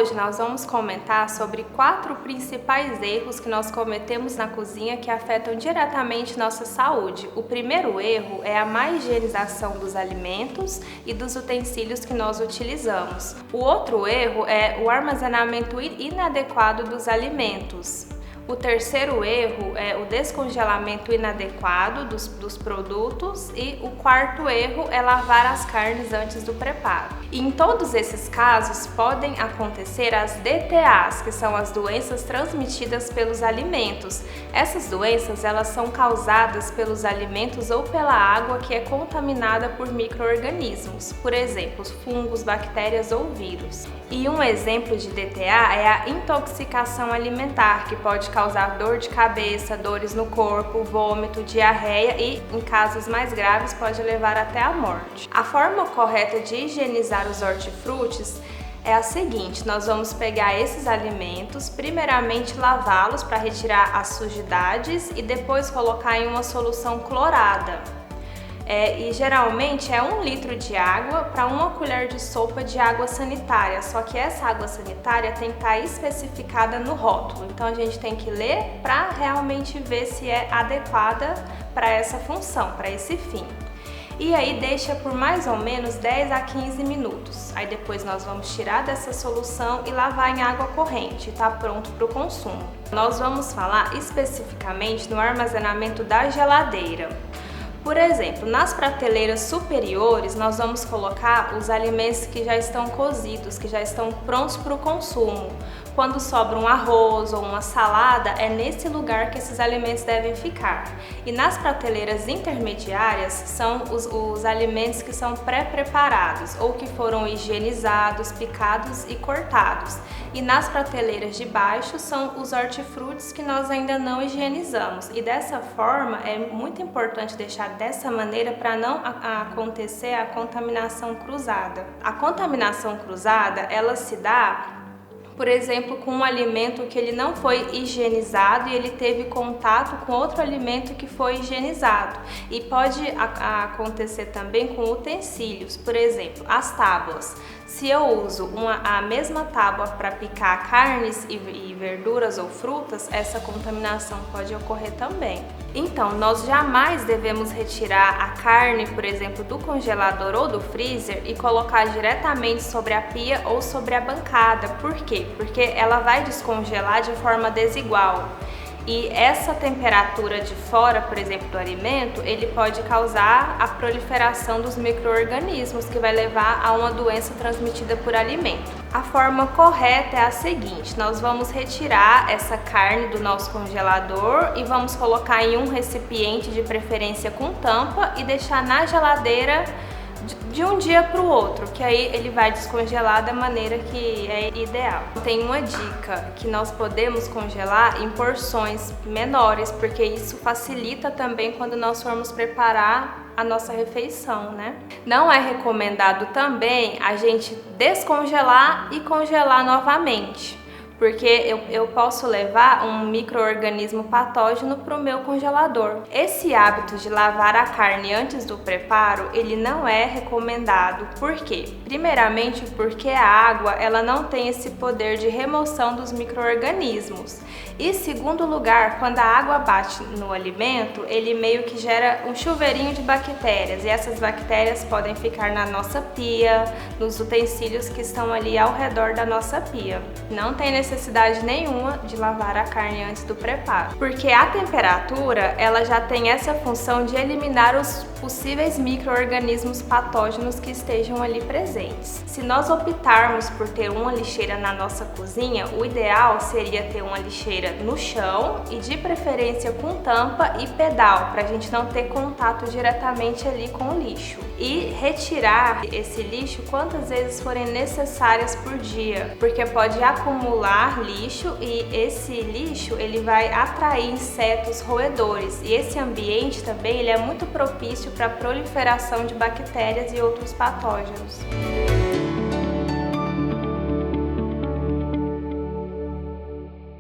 Hoje nós vamos comentar sobre 4 principais erros que nós cometemos na cozinha que afetam diretamente nossa saúde. O primeiro erro é a má higienização dos alimentos e dos utensílios que nós utilizamos. O outro erro é o armazenamento inadequado dos alimentos. O terceiro erro é o descongelamento inadequado dos produtos e o quarto erro é lavar as carnes antes do preparo. E em todos esses casos podem acontecer as DTAs, que são as doenças transmitidas pelos alimentos. Essas doenças elas são causadas pelos alimentos ou pela água que é contaminada por micro-organismos, por exemplo, fungos, bactérias ou vírus. E um exemplo de DTA é a intoxicação alimentar, que pode causar dor de cabeça, dores no corpo, vômito, diarreia e, em casos mais graves, pode levar até a morte. A forma correta de higienizar os hortifrutis é a seguinte: nós vamos pegar esses alimentos, primeiramente lavá-los para retirar as sujidades e depois colocar em uma solução clorada. E geralmente é 1 litro de água para 1 colher de sopa de água sanitária, só que essa água sanitária tem que estar especificada no rótulo, então a gente tem que ler para realmente ver se é adequada para essa função, para esse fim. E aí deixa por mais ou menos 10 a 15 minutos. Aí depois nós vamos tirar dessa solução e lavar em água corrente, tá pronto para o consumo. Nós vamos falar especificamente no armazenamento da geladeira. Por exemplo, nas prateleiras superiores nós vamos colocar os alimentos que já estão cozidos, que já estão prontos para o consumo. Quando sobra um arroz ou uma salada, é nesse lugar que esses alimentos devem ficar. E nas prateleiras intermediárias são os alimentos que são pré-preparados ou que foram higienizados, picados e cortados. E nas prateleiras de baixo são os hortifrutis que nós ainda não higienizamos. E dessa forma é muito importante deixar dessa maneira para não acontecer a contaminação cruzada. A contaminação cruzada, ela se dá, por exemplo, com um alimento que ele não foi higienizado e ele teve contato com outro alimento que foi higienizado. E pode acontecer também com utensílios, por exemplo, as tábuas. Se eu uso a mesma tábua para picar carnes e verduras ou frutas, essa contaminação pode ocorrer também. Então, nós jamais devemos retirar a carne, por exemplo, do congelador ou do freezer e colocar diretamente sobre a pia ou sobre a bancada. Por quê? Porque ela vai descongelar de forma desigual. E essa temperatura de fora, por exemplo, do alimento, ele pode causar a proliferação dos micro-organismos, que vai levar a uma doença transmitida por alimento. A forma correta é a seguinte: nós vamos retirar essa carne do nosso congelador e vamos colocar em um recipiente, de preferência com tampa, e deixar na geladeira de um dia para o outro, que aí ele vai descongelar da maneira que é ideal. Tem uma dica, que nós podemos congelar em porções menores, porque isso facilita também quando nós formos preparar a nossa refeição, né? Não é recomendado também a gente descongelar e congelar novamente, porque eu posso levar um micro-organismo patógeno para o meu congelador. Esse hábito de lavar a carne antes do preparo, ele não é recomendado. Por quê? Primeiramente porque a água ela não tem esse poder de remoção dos micro-organismos. E segundo lugar, quando a água bate no alimento, ele meio que gera um chuveirinho de bactérias, e essas bactérias podem ficar na nossa pia, nos utensílios que estão ali ao redor da nossa pia. Não tem necessidade nenhuma de lavar a carne antes do preparo, porque a temperatura ela já tem essa função de eliminar os possíveis micro-organismos patógenos que estejam ali presentes. Se nós optarmos por ter uma lixeira na nossa cozinha, o ideal seria ter uma lixeira no chão e de preferência com tampa e pedal, para a gente não ter contato diretamente ali com o lixo. E retirar esse lixo quantas vezes forem necessárias por dia, porque pode acumular lixo e esse lixo ele vai atrair insetos roedores, e esse ambiente também ele é muito propício para a proliferação de bactérias e outros patógenos.